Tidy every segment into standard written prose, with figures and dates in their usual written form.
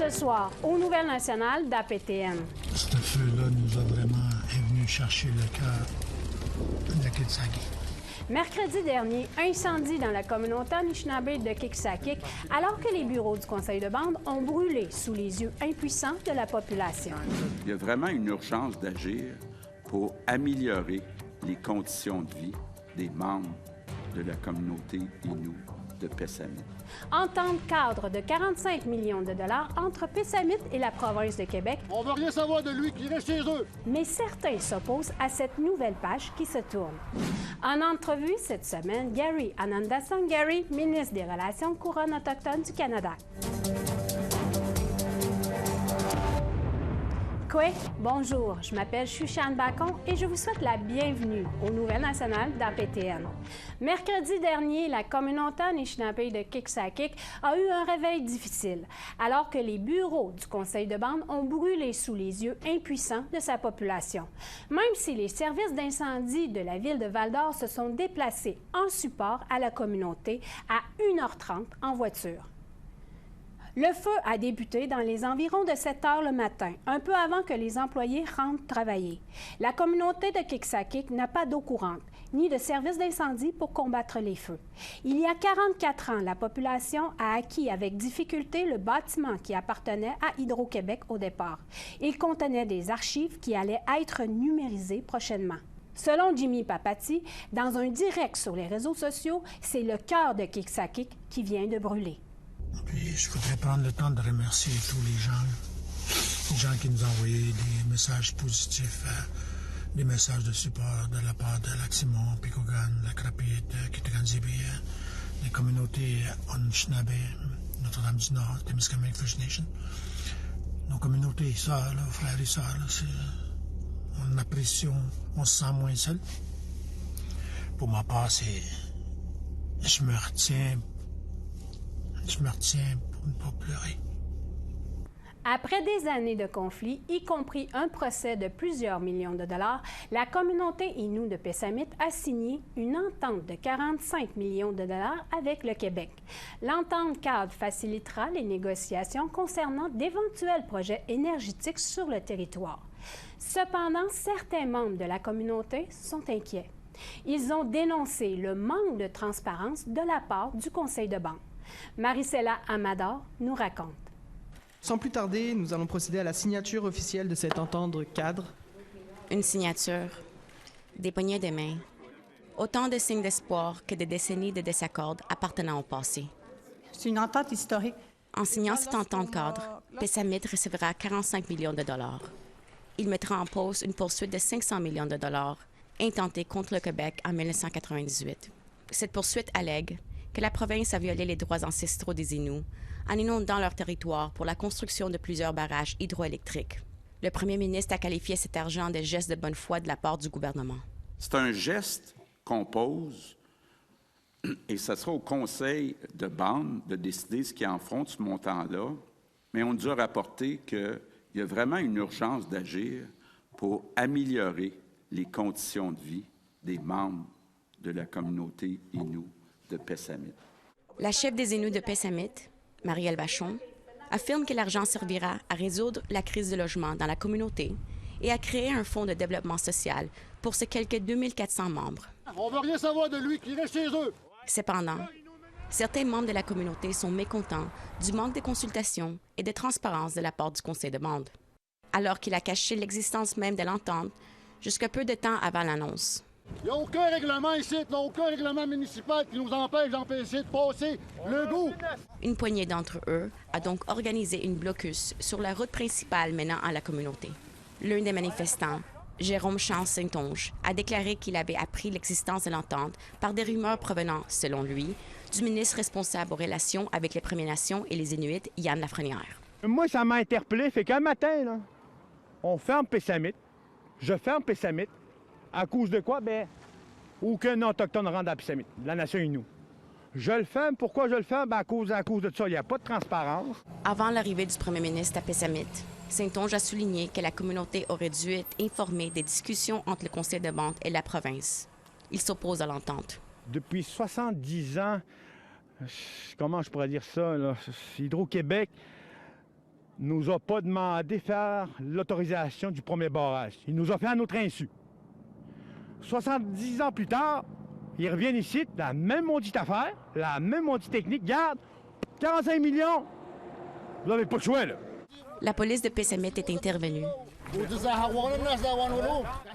ce soir aux Nouvelles nationales d'APTN. Ce feu-là nous a vraiment venu chercher le cœur de Kitsaki. Mercredi dernier, incendie dans la communauté Anishinaabe de Kiksakik, alors que les bureaux du conseil de bande ont brûlé sous les yeux impuissants de la population. Il y a vraiment une urgence d'agir pour améliorer les conditions de vie des membres de la communauté Innu de Pessamit. Entente cadre de 45 millions de dollars entre Pessamit et la province de Québec. On veut rien savoir de lui, qu'il reste chez eux. Mais certains s'opposent à cette nouvelle page qui se tourne. En entrevue cette semaine, Gary Anandasangarry, ministre des Relations couronne autochtone du Canada. Kwe, bonjour, je m'appelle Shushan Bacon et je vous souhaite la bienvenue aux Nouvelles nationales d'APTN. Mercredi dernier, la communauté Anishinaabe de Kiksakik a eu un réveil difficile, alors que les bureaux du conseil de bande ont brûlé sous les yeux impuissants de sa population. Même si les services d'incendie de la ville de Val-d'Or se sont déplacés en support à la communauté à 1h30 en voiture. Le feu a débuté dans les environs de 7 heures le matin, un peu avant que les employés rentrent travailler. La communauté de Kiksakik n'a pas d'eau courante, ni de service d'incendie pour combattre les feux. Il y a 44 ans, la population a acquis avec difficulté le bâtiment qui appartenait à Hydro-Québec au départ. Il contenait des archives qui allaient être numérisées prochainement. Selon Jimmy Papati, dans un direct sur les réseaux sociaux, c'est le cœur de Kiksakik qui vient de brûler. Puis je voudrais prendre le temps de remercier tous les gens qui nous ont envoyé des messages positifs, des messages de support de la part de Lac-Simon, Picogan, la Crapite, Kitigan-Zibi, les communautés Anishinaabe, Notre-Dame-du-Nord, Témiscamingue First Nation. Nos communautés sœurs, frères et sœurs, on apprécie, on se sent moins seul. Pour ma part, je me retiens pour ne pas pleurer. Après des années de conflits, y compris un procès de plusieurs millions de dollars, la communauté Innu de Pessamit a signé une entente de 45 millions de dollars avec le Québec. L'entente cadre facilitera les négociations concernant d'éventuels projets énergétiques sur le territoire. Cependant, certains membres de la communauté sont inquiets. Ils ont dénoncé le manque de transparence de la part du conseil de bande. Maricela Amador nous raconte. Sans plus tarder, nous allons procéder à la signature officielle de cette entente cadre. Une signature, des poignées de main, autant de signes d'espoir que de décennies de désaccords appartenant au passé. C'est une entente historique. En signant cette entente cadre, Pessamit recevra 45 millions de dollars. Il mettra en pause une poursuite de 500 millions de dollars intentée contre le Québec en 1998. Cette poursuite allègue que la province a violé les droits ancestraux des Inuits en inondant leur territoire pour la construction de plusieurs barrages hydroélectriques. Le premier ministre a qualifié cet argent de geste de bonne foi de la part du gouvernement. C'est un geste qu'on pose et ce sera au conseil de bande de décider ce qu'ils en feront de ce montant-là, mais on nous a rapporté qu'il y a vraiment une urgence d'agir pour améliorer les conditions de vie des membres de la communauté Innu de Pessamit. La chef des Inuits de Pessamit, Marielle Vachon, affirme que l'argent servira à résoudre la crise de logement dans la communauté et à créer un fonds de développement social pour ces quelques 2400 membres. On veut rien savoir de lui, qu'il reste chez eux. Cependant, certains membres de la communauté sont mécontents du manque de consultation et de transparence de la part du conseil de bande, alors qu'il a caché l'existence même de l'entente jusqu'à peu de temps avant l'annonce. Il n'y a aucun règlement ici, il n'y a aucun règlement municipal qui nous empêche d'empêcher de passer le goût. Une poignée d'entre eux a donc organisé une blocus sur la route principale menant à la communauté. L'un des manifestants, Jérôme Chance-Saintonge, a déclaré qu'il avait appris l'existence de l'entente par des rumeurs provenant, selon lui, du ministre responsable aux relations avec les Premières Nations et les Inuits, Yann Lafrenière. Moi, ça m'a interpellé. Fait qu'un matin, là, on ferme Pessamit. Je ferme Pessamit. À cause de quoi? Bien, aucun Autochtone rentre à Pessamit, la nation Innu. Je le ferme. Pourquoi je le ferme? Bien, à cause de ça, il n'y a pas de transparence. Avant l'arrivée du premier ministre à Pessamit, Saintonge a souligné que la communauté aurait dû être informée des discussions entre le conseil de bande et la province. Il s'oppose à l'entente. Depuis 70 ans, comment je pourrais dire ça, là, Hydro-Québec nous a pas demandé de faire l'autorisation du premier barrage. Il nous a fait à notre insu. 70 ans plus tard, ils reviennent ici, la même maudite affaire, la même maudite technique. Garde, 45 millions, vous n'avez pas le choix, là. La police de Pessamit est intervenue.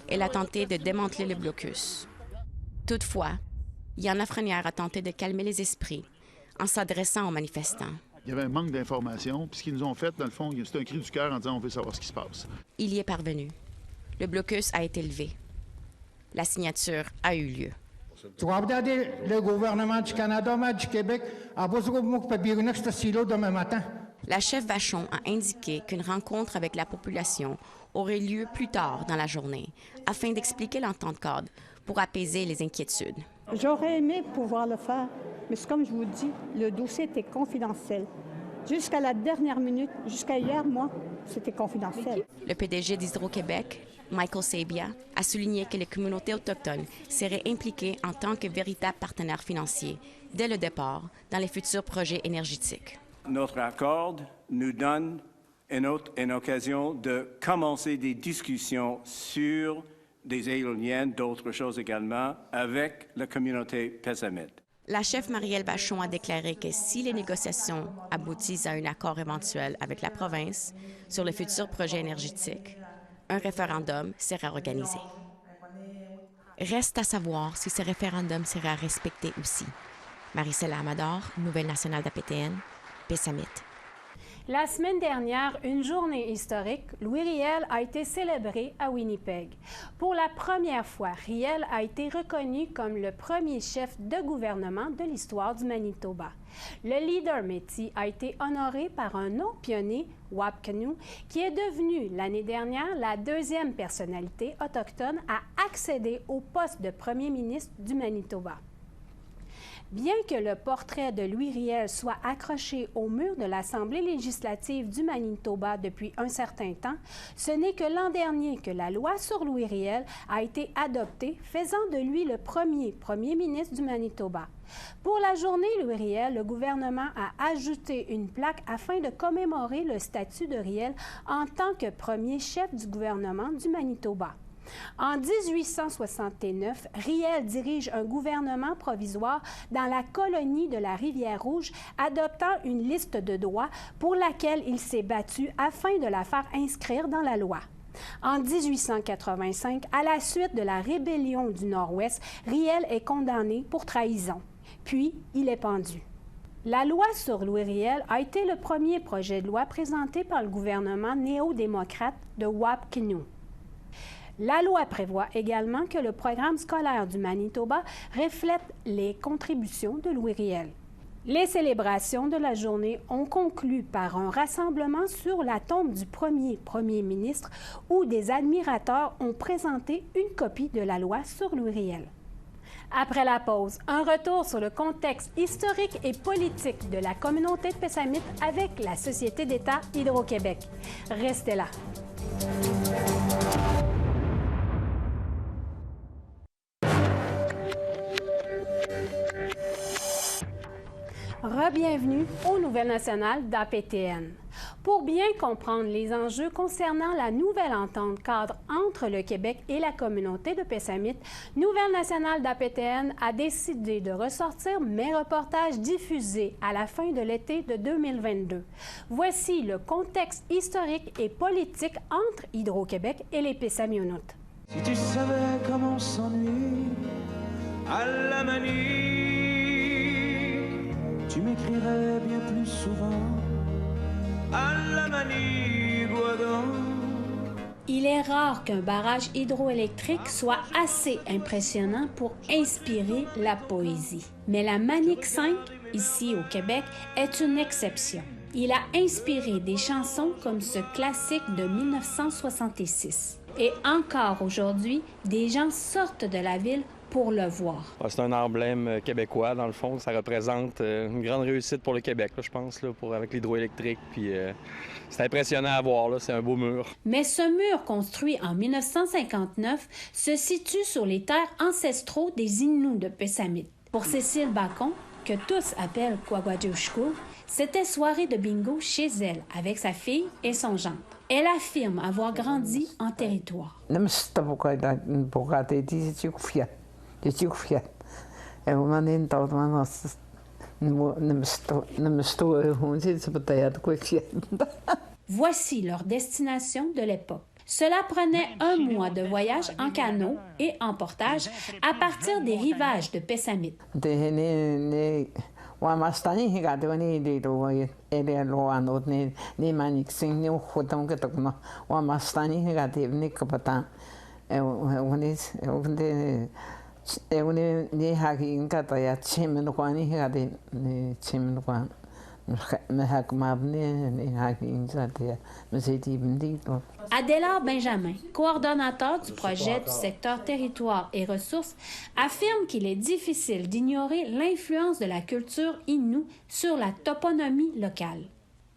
Elle a tenté de démanteler le blocus. Toutefois, Yann Lafrenière a tenté de calmer les esprits en s'adressant aux manifestants. Il y avait un manque d'informations, puis ce qu'ils nous ont fait, dans le fond, c'était un cri du cœur en disant « on veut savoir ce qui se passe ». Il y est parvenu. Le blocus a été levé. La signature a eu lieu. Le gouvernement du Canada, du Québec, a besoin de ce silo demain matin. La chef Vachon a indiqué qu'une rencontre avec la population aurait lieu plus tard dans la journée afin d'expliquer l'entente cadre pour apaiser les inquiétudes. J'aurais aimé pouvoir le faire, mais c'est comme je vous dis, le dossier était confidentiel. Jusqu'à la dernière minute, jusqu'à hier, moi, c'était confidentiel. Le PDG d'Hydro-Québec, Michael Sabia, a souligné que les communautés autochtones seraient impliquées en tant que véritables partenaires financiers dès le départ dans les futurs projets énergétiques. Notre accord nous donne une occasion de commencer des discussions sur des éoliennes, d'autres choses également, avec la communauté Pessamit. La chef Marielle Vachon a déclaré que si les négociations aboutissent à un accord éventuel avec la province sur le futur projet énergétique, un référendum sera organisé. Reste à savoir si ce référendum sera respecté aussi. Marie-Céla Amador, Nouvelle nationale d'APTN, Pessamit. La semaine dernière, une journée historique, Louis Riel a été célébré à Winnipeg. Pour la première fois, Riel a été reconnu comme le premier chef de gouvernement de l'histoire du Manitoba. Le leader métis a été honoré par un autre pionnier, Wap Kinew, qui est devenu l'année dernière la deuxième personnalité autochtone à accéder au poste de premier ministre du Manitoba. Bien que le portrait de Louis Riel soit accroché au mur de l'Assemblée législative du Manitoba depuis un certain temps, ce n'est que l'an dernier que la loi sur Louis Riel a été adoptée, faisant de lui le premier ministre du Manitoba. Pour la journée Louis Riel, le gouvernement a ajouté une plaque afin de commémorer le statut de Riel en tant que premier chef du gouvernement du Manitoba. En 1869, Riel dirige un gouvernement provisoire dans la colonie de la Rivière-Rouge, adoptant une liste de droits pour laquelle il s'est battu afin de la faire inscrire dans la loi. En 1885, à la suite de la rébellion du Nord-Ouest, Riel est condamné pour trahison. Puis, il est pendu. La loi sur Louis Riel a été le premier projet de loi présenté par le gouvernement néo-démocrate de Wap Kinew. La loi prévoit également que le programme scolaire du Manitoba reflète les contributions de Louis Riel. Les célébrations de la journée ont conclu par un rassemblement sur la tombe du premier ministre où des admirateurs ont présenté une copie de la loi sur Louis Riel. Après la pause, un retour sur le contexte historique et politique de la communauté de Pessamit avec la Société d'État Hydro-Québec. Restez là. Re-bienvenue aux Nouvelles nationales d'APTN. Pour bien comprendre les enjeux concernant la nouvelle entente cadre entre le Québec et la communauté de Pessamit, Nouvelles nationales d'APTN a décidé de ressortir mes reportages diffusés à la fin de l'été de 2022. Voici le contexte historique et politique entre Hydro-Québec et les Pessamionautes. Si tu savais comment on s'ennuie à la manie, tu m'écrirais bien plus souvent à la manie, Boisdon. Il est rare qu'un barrage hydroélectrique soit assez impressionnant pour inspirer la poésie. Mais la Manic 5, ici au Québec, est une exception. Il a inspiré des chansons comme ce classique de 1966. Et encore aujourd'hui, des gens sortent de la ville pour le voir. C'est un emblème québécois, dans le fond. Ça représente une grande réussite pour le Québec, là, je pense, là, avec l'hydroélectrique. Puis c'est impressionnant à voir, là. C'est un beau mur. Mais ce mur, construit en 1959, se situe sur les terres ancestraux des Inuits de Pessamit. Pour Cécile Bacon, que tous appellent Kwakwaka'wakw, C'était soirée de bingo chez elle, avec sa fille et son gendre. Elle affirme avoir grandi en territoire. Voici leur destination de l'époque. Cela prenait 1 mois de voyage en canot et en portage à partir des rivages de Pessamit. Adélard Benjamin, coordonnateur du projet du secteur territoire et ressources, affirme qu'il est difficile d'ignorer l'influence de la culture Innu sur la toponymie locale.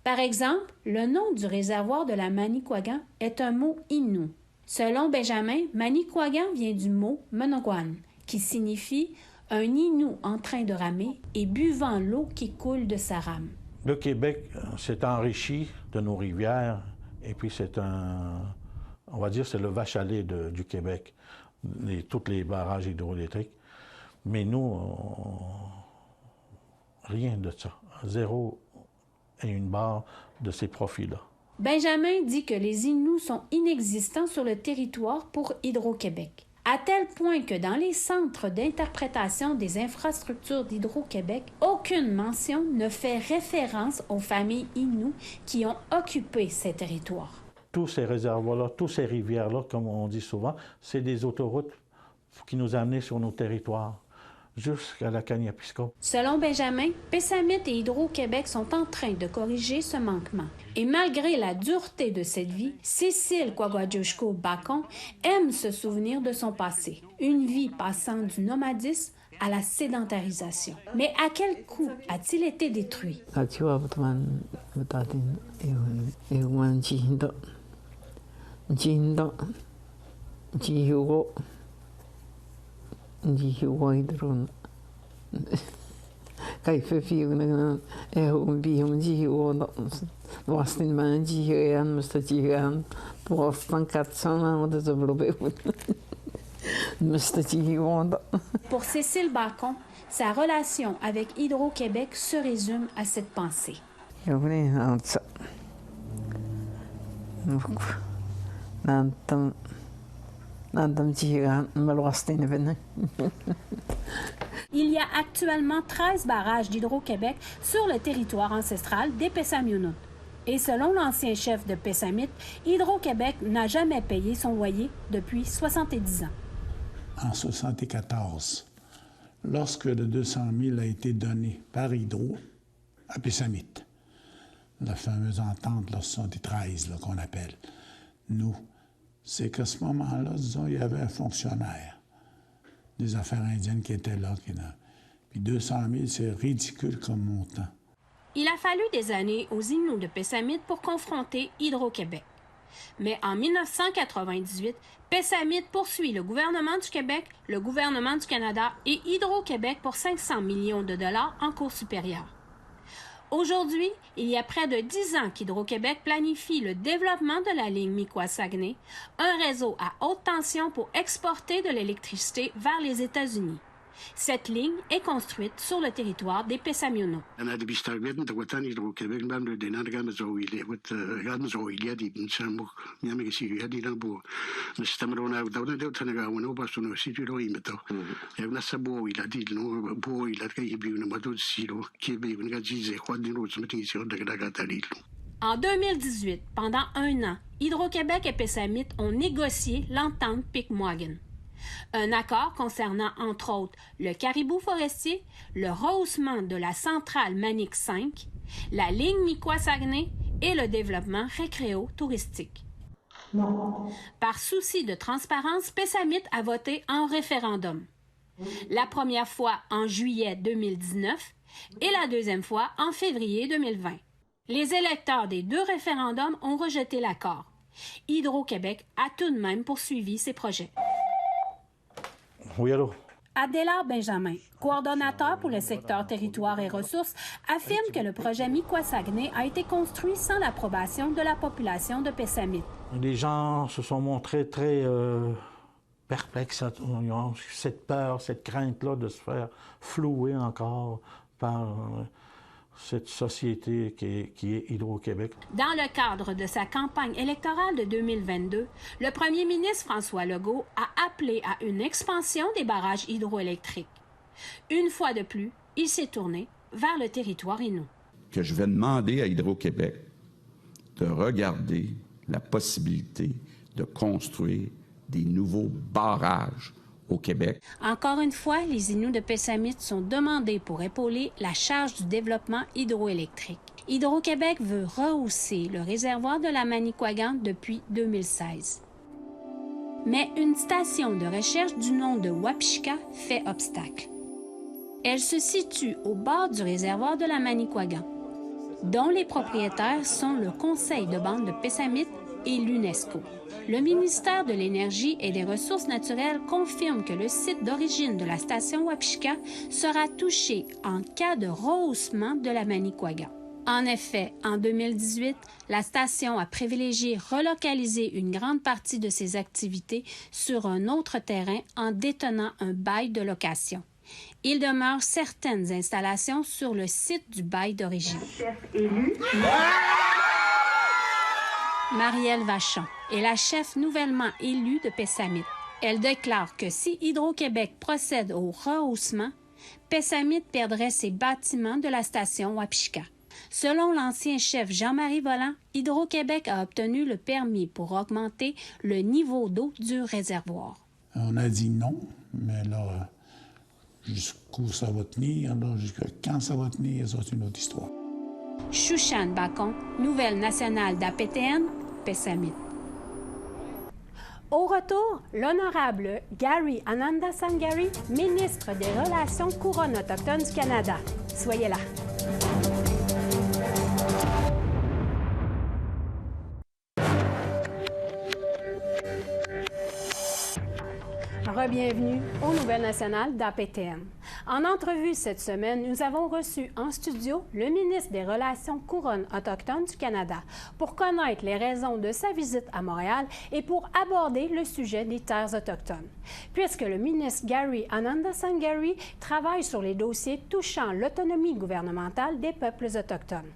Par exemple, le nom du réservoir de la Manicouagan est un mot Innu. Selon Benjamin, Manicouagan vient du mot Menogwan, qui signifie un Innu en train de ramer et buvant l'eau qui coule de sa rame. Le Québec s'est enrichi de nos rivières et puis c'est on va dire, c'est le vache à lait du Québec, tous les barrages hydroélectriques. Mais nous, rien de ça. 0 et une barre de ces profits-là. Benjamin dit que les Inuits sont inexistants sur le territoire pour Hydro-Québec, à tel point que dans les centres d'interprétation des infrastructures d'Hydro-Québec, aucune mention ne fait référence aux familles Inuits qui ont occupé ces territoires. Tous ces réservoirs-là, toutes ces rivières-là, comme on dit souvent, c'est des autoroutes qui nous amènent sur nos territoires, jusqu'à la Kaniapiskop. Selon Benjamin, Pessamit et Hydro-Québec sont en train de corriger ce manquement. Et malgré la dureté de cette vie, Cécile Kwaguadjushko-Bacon aime se souvenir de son passé. Une vie passant du nomadisme à la sédentarisation. Mais à quel coût a-t-il été détruit? Pour Cécile Bacon, sa relation avec Hydro-Québec se résume à cette pensée. Il y a actuellement 13 barrages d'Hydro-Québec sur le territoire ancestral des Pessamiounous. Et selon l'ancien chef de Pessamit, Hydro-Québec n'a jamais payé son loyer depuis 70 ans. En 1974, lorsque le 200 000 a été donné par Hydro à Pessamit, la fameuse entente, là, 73 qu'on appelle, nous, c'est qu'à ce moment-là, disons, il y avait un fonctionnaire des affaires indiennes qui était là. Puis 200 000, c'est ridicule comme montant. Il a fallu des années aux Inuits de Pessamit pour confronter Hydro-Québec. Mais en 1998, Pessamit poursuit le gouvernement du Québec, le gouvernement du Canada et Hydro-Québec pour 500 millions de dollars en cours supérieure. Aujourd'hui, il y a près de 10 ans qu'Hydro-Québec planifie le développement de la ligne Miquois-Saguenay, un réseau à haute tension pour exporter de l'électricité vers les États-Unis. Cette ligne est construite sur le territoire des Pessamiounous. En 2018, pendant 1 an, Hydro-Québec et Pessamit ont négocié l'entente Pic-Moigan. Un accord concernant, entre autres, le caribou forestier, le rehaussement de la centrale Manic 5, la ligne Miquois-Saguenay et le développement récréo-touristique. Par souci de transparence, Pessamit a voté en référendum. La première fois en juillet 2019 et la deuxième fois en février 2020. Les électeurs des 2 référendums ont rejeté l'accord. Hydro-Québec a tout de même poursuivi ses projets. Oui, allô? Adélard Benjamin, coordonnateur pour le secteur territoire et ressources, affirme que le projet Miquois-Saguenay a été construit sans l'approbation de la population de Pessamit. Les gens se sont montrés très perplexes. Ils ont cette peur, cette crainte-là de se faire flouer encore par cette société qui est Hydro-Québec. Dans le cadre de sa campagne électorale de 2022, le premier ministre François Legault a appelé à une expansion des barrages hydroélectriques. Une fois de plus, il s'est tourné vers le territoire Innu. Que je vais demander à Hydro-Québec de regarder la possibilité de construire des nouveaux barrages au Québec. Encore une fois, les Inuits de Pessamit sont demandés pour épauler la charge du développement hydroélectrique. Hydro-Québec veut rehausser le réservoir de la Manicouagan depuis 2016. Mais une station de recherche du nom de Wapishka fait obstacle. Elle se situe au bord du réservoir de la Manicouagan, dont les propriétaires sont le Conseil de bande de Pessamit et l'UNESCO. Le ministère de l'Énergie et des Ressources naturelles confirme que le site d'origine de la station Wapishka sera touché en cas de rehaussement de la Manicouagan. En effet, en 2018, la station a privilégié relocaliser une grande partie de ses activités sur un autre terrain en détenant un bail de location. Il demeure certaines installations sur le site du bail d'origine. Marielle Vachon est la chef nouvellement élue de Pessamit. Elle déclare que si Hydro-Québec procède au rehaussement, Pessamit perdrait ses bâtiments de la station Wapishka. Selon l'ancien chef Jean-Marie Volant, Hydro-Québec a obtenu le permis pour augmenter le niveau d'eau du réservoir. On a dit non, mais là, jusqu'où ça va tenir, là, jusqu'à quand ça va tenir, c'est une autre histoire. Shushan Bacon, Nouvelle nationale d'APTN, Pessamit. Au retour, l'honorable Gary Anandasangari, ministre des Relations couronne autochtone du Canada. Soyez là. Bienvenue aux Nouvelles nationales d'APTN. En entrevue cette semaine, nous avons reçu en studio le ministre des Relations couronne autochtone du Canada pour connaître les raisons de sa visite à Montréal et pour aborder le sujet des terres autochtones. Puisque le ministre Gary Anandasangari travaille sur les dossiers touchant l'autonomie gouvernementale des peuples autochtones.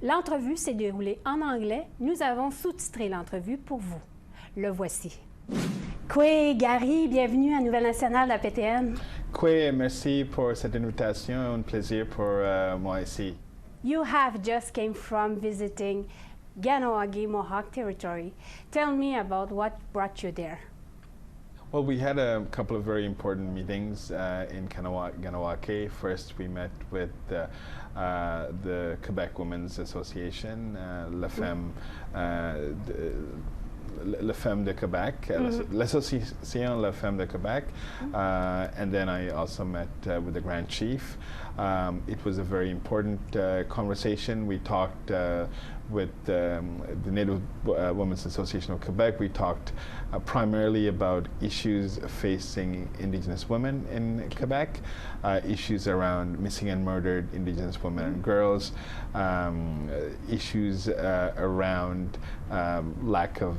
L'entrevue s'est déroulée en anglais. Nous avons sous-titré l'entrevue pour vous. Le voici. Kwe, Gary, bienvenue à Nouvelle nationale d'APTN. Kwe, merci pour cette invitation, un plaisir pour moi ici. You have just came from visiting Kahnawake Mohawk territory. Tell me about what brought you there. Well, we had a couple of very important meetings in Kahnawake. First, we met with the Quebec Women's Association, La Femme. La Femme de Québec, l'Association La Femme de Québec, and then I also met with the Grand Chief. It was a very important conversation. We talked with the Native Women's Association of Quebec. We talked primarily about issues facing Indigenous women in Quebec, issues around missing and murdered Indigenous women and girls, issues around lack of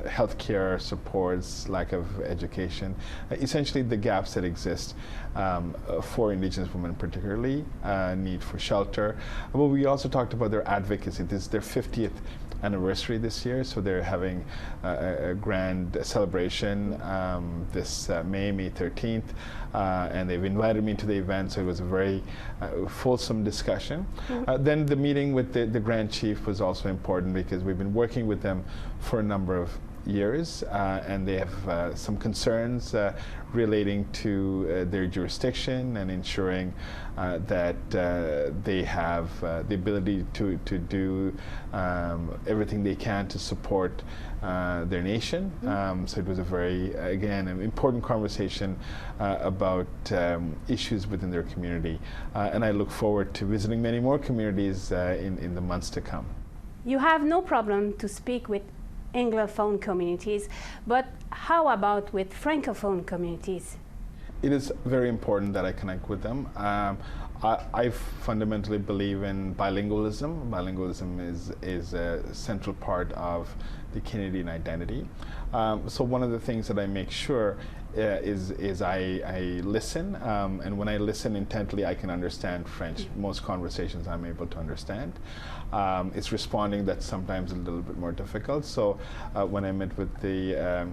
healthcare supports, lack of education, essentially the gaps that exist for Indigenous women particularly, need for shelter. But we also talked about their advocacy. This is their 50th anniversary this year, so they're having a grand celebration this May 13th, and they've invited me to the event, so it was a very fulsome discussion. Then the meeting with the Grand Chief was also important because we've been working with them for a number of years, and they have some concerns relating to their jurisdiction and ensuring that they have the ability to do everything they can to support their nation. So it was a very, again, an important conversation about issues within their community. And I look forward to visiting many more communities in the months to come. You have no problem to speak with Anglophone communities, but how about with Francophone communities? it is very important that I connect with them. I fundamentally believe in bilingualism. Bilingualism is a central part of the Canadian identity. So one of the things that I make sure is I listen, and when I listen intently, I can understand French. Most conversations I'm able to understand. It's responding that's sometimes a little bit more difficult. So when I met with the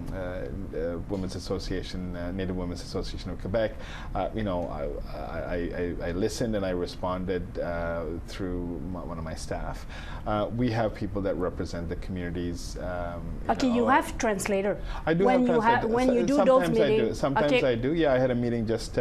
Women's Association, Native Women's Association of Quebec, you know, I listened and I responded through one of my staff. We have people that represent the communities. Okay, you have translator. I do have translator. When you do those meetings. Sometimes I do. Yeah, I had a meeting just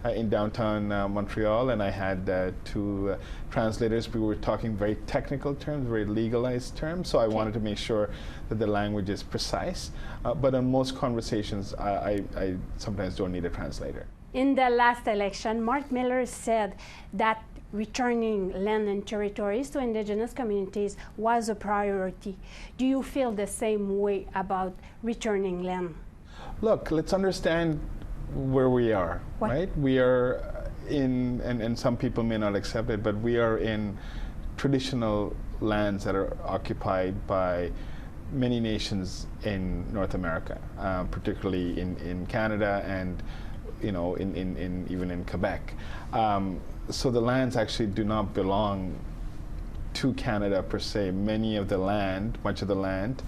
in downtown Montreal, and I had two translators. We were talking very technical terms, very legalized terms, so I wanted to make sure that the language is precise. But in most conversations, I sometimes don't need a translator. In the last election, Mark Miller said that returning land and territories to Indigenous communities was a priority. Do you feel the same way about returning land? Look, let's understand where we are, right? We are in, and some people may not accept it, but we are in traditional lands that are occupied by many nations in North America, particularly in Canada and, you know, even in Quebec. So the lands actually do not belong to Canada per se. Many of the land, much of the land,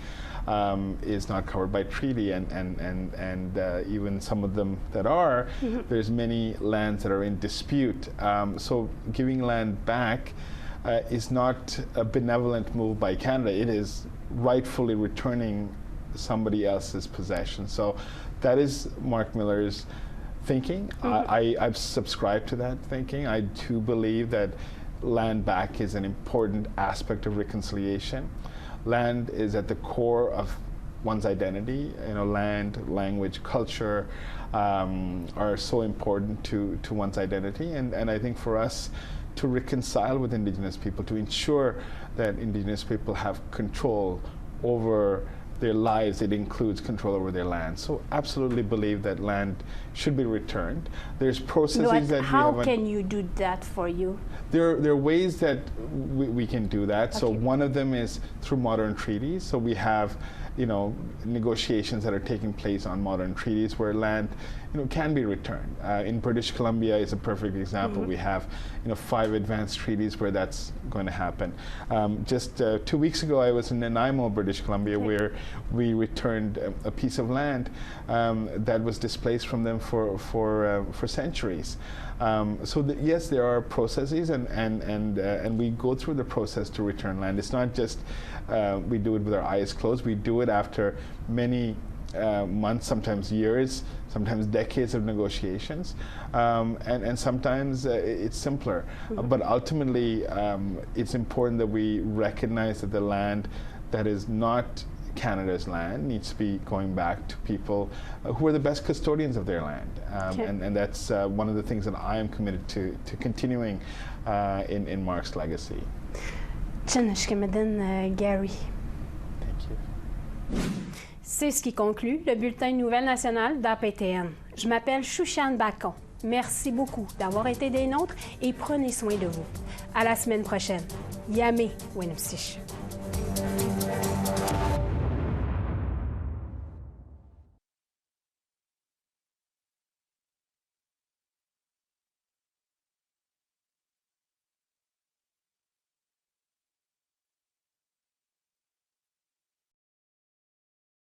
is not covered by treaty, and even some of them that are, there's many lands that are in dispute. So giving land back is not a benevolent move by Canada. It is rightfully returning somebody else's possession. So that is Mark Miller's thinking. I've subscribed to that thinking. I do believe that land back is an important aspect of reconciliation. Land is at the core of one's identity. You know, land, language, culture are so important to one's identity. And I think for us to reconcile with Indigenous people, to ensure that Indigenous people have control over their lives, it includes control over their land. So absolutely believe that land should be returned. There's processes that how can you do that for you? There are ways that we can do that. Okay. So one of them is through modern treaties. So we have, you know, negotiations that are taking place on modern treaties where land, you know, can be returned. In British Columbia is a perfect example. We have, you know, 5 advanced treaties where that's going to happen. Just 2 weeks ago, I was in Nanaimo, British Columbia, where we returned a piece of land that was displaced from them for centuries. So yes, there are processes, and we go through the process to return land. It's not just we do it with our eyes closed. We do it after many months, sometimes years, sometimes decades of negotiations, and sometimes it's simpler. But ultimately, it's important that we recognize that the land that is not Canada's land needs to be going back to people who are the best custodians of their land. And that's one of the things that I am committed to continuing in Mark's legacy. Gary. Thank you. C'est ce qui conclut le bulletin de nouvelles nationales d'APTN. Je m'appelle Shushan Bacon. Merci beaucoup d'avoir été des nôtres et prenez soin de vous. À la semaine prochaine. Yame Wenupsich.